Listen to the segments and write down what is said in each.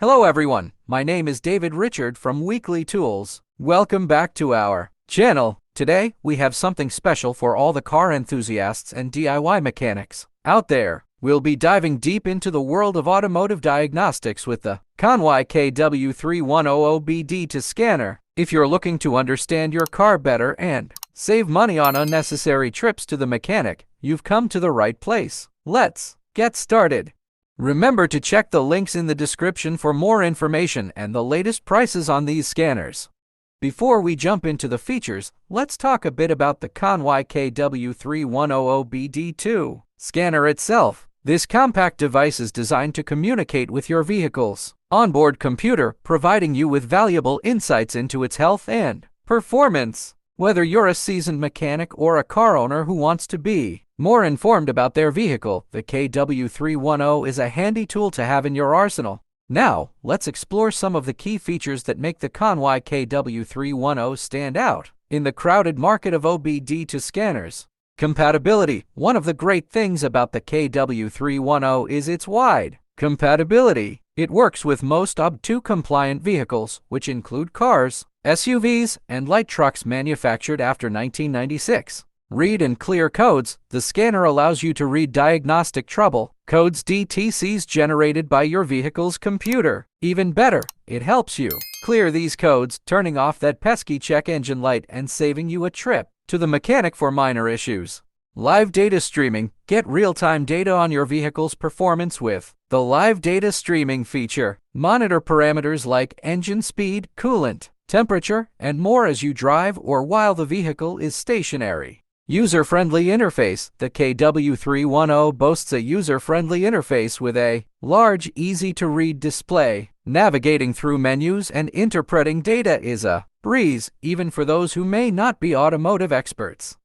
Hello everyone, my name is David Richard from Weekly Tools. Welcome back to our channel. Today, we have something special for all the car enthusiasts and DIY mechanics out there. We'll be diving deep into the world of automotive diagnostics with the KONNWEI KW310 OBD2 Scanner. If you're looking to understand your car better and save money on unnecessary trips to the mechanic, you've come to the right place. Let's get started. Remember to check the links in the description for more information and the latest prices on these scanners. Before we jump into the features, let's talk a bit about the KONNWEI KW310 OBD2 Scanner itself. This compact device is designed to communicate with your vehicle's onboard computer, providing you with valuable insights into its health and performance. Whether you're a seasoned mechanic or a car owner who wants to be more informed about their vehicle, the KW310 is a handy tool to have in your arsenal. Now, let's explore some of the key features that make the KONNWEI KW310 stand out in the crowded market of OBD2 scanners. Compatibility. One of the great things about the KW310 is its wide compatibility. It works with most OBD2 compliant vehicles, which include cars, SUVs, and light trucks manufactured after 1996. Read and clear codes. The scanner allows you to read diagnostic trouble codes DTCs generated by your vehicle's computer. Even better, it helps you clear these codes, turning off that pesky check engine light and saving you a trip to the mechanic for minor issues. Live data streaming. Get real-time data on your vehicle's performance with the live data streaming feature. Monitor parameters like engine speed, coolant, temperature, and more as you drive or while the vehicle is stationary. User-friendly interface. The KW310 boasts a user-friendly interface with a large, easy-to-read display. Navigating through menus and interpreting data is a breeze, even for those who may not be automotive experts.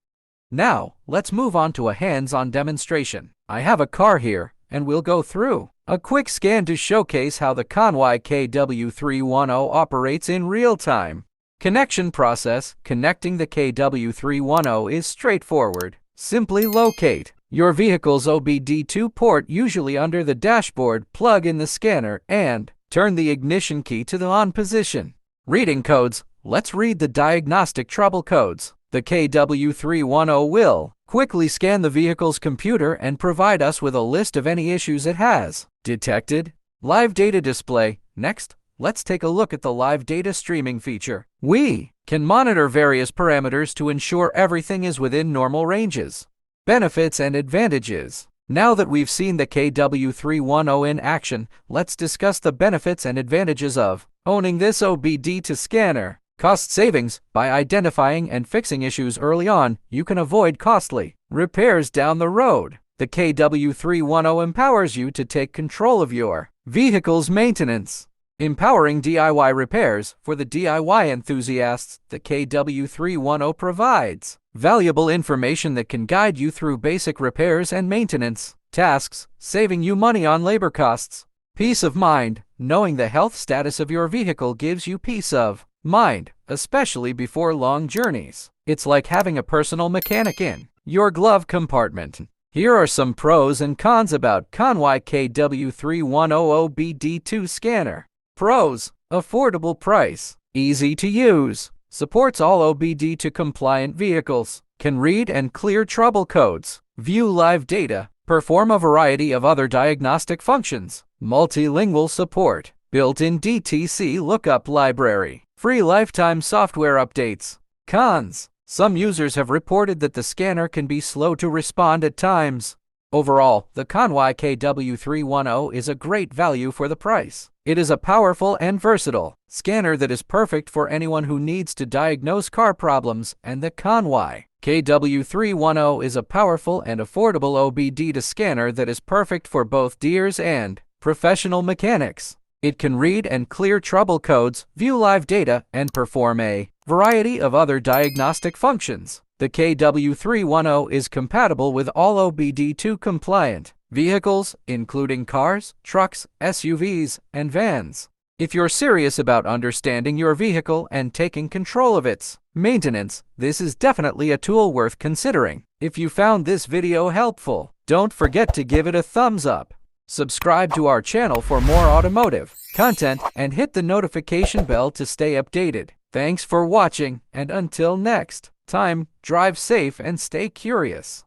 Now, let's move on to a hands-on demonstration. I have a car here, and we'll go through a quick scan to showcase how the KONNWEI KW310 operates in real time. Connection process. Connecting the KW310 is straightforward. Simply locate your vehicle's OBD2 port, usually under the dashboard, plug in the scanner, and turn the ignition key to the on position. Reading codes. Let's read the diagnostic trouble codes. The KW310 will quickly scan the vehicle's computer and provide us with a list of any issues it has detected. Live data display. Next, let's take a look at the live data streaming feature. We can monitor various parameters to ensure everything is within normal ranges. Benefits and advantages. Now that we've seen the KW310 in action, let's discuss the benefits and advantages of owning this OBD2 scanner. Cost savings. By identifying and fixing issues early on, you can avoid costly repairs down the road. The KW310 empowers you to take control of your vehicle's maintenance. Empowering DIY repairs. For the DIY enthusiasts, the KW310 provides valuable information that can guide you through basic repairs and maintenance tasks, saving you money on labor costs. Peace of mind. Knowing the health status of your vehicle gives you peace of mind, especially before long journeys. It's like having a personal mechanic in your glove compartment. Here are some pros and cons about KONNWEI KW310 OBD2 Scanner. Pros: affordable price, easy to use, supports all OBD2 compliant vehicles, can read and clear trouble codes, view live data, perform a variety of other diagnostic functions, multilingual support, built-in DTC lookup library, free lifetime software updates. Cons: some users have reported that the scanner can be slow to respond at times. Overall, the KONNWEI KW310 is a great value for the price. It is a powerful and versatile scanner that is perfect for anyone who needs to diagnose car problems, and the KONNWEI KW310 is a powerful and affordable OBD2 scanner that is perfect for both DIYers and professional mechanics. It can read and clear trouble codes, view live data, and perform a variety of other diagnostic functions. The KW310 is compatible with all OBD2 compliant vehicles, including cars, trucks, SUVs, and vans. If you're serious about understanding your vehicle and taking control of its maintenance, this is definitely a tool worth considering. If you found this video helpful, don't forget to give it a thumbs up. Subscribe to our channel for more automotive content and hit the notification bell to stay updated. Thanks for watching, and until next time, drive safe and stay curious.